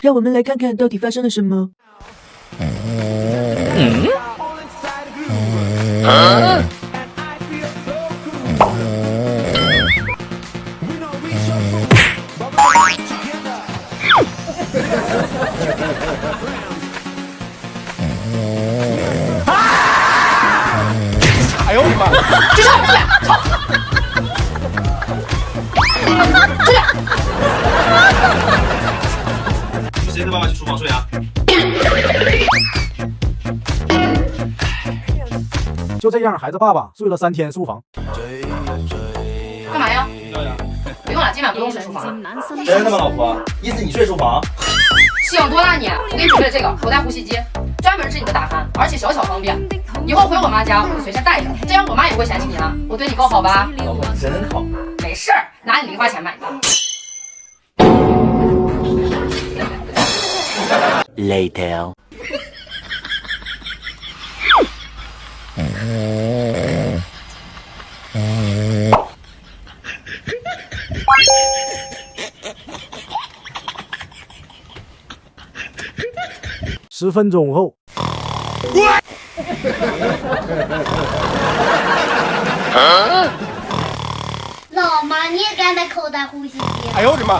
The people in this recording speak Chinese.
让我们来看看到底发生了什么。哎呦我的妈！这是我呀！你谁的爸爸去厨房睡啊？就这样，孩子爸爸睡了3天书房。干嘛呀？睡觉呀。不用了，今晚不用睡书房了。真的吗，老婆？意思你睡书房？想多啦你！我给你准备了这个口袋呼吸机，专门治你的打鼾，而且小巧方便。以后回我妈家我就随身带着，这样我妈也不会嫌弃你了。我对你够好吧？老婆你真好。没事儿，拿你零花钱买的。Later. 10分钟后，老妈，你也敢买口袋呼吸机？哎呦我的妈！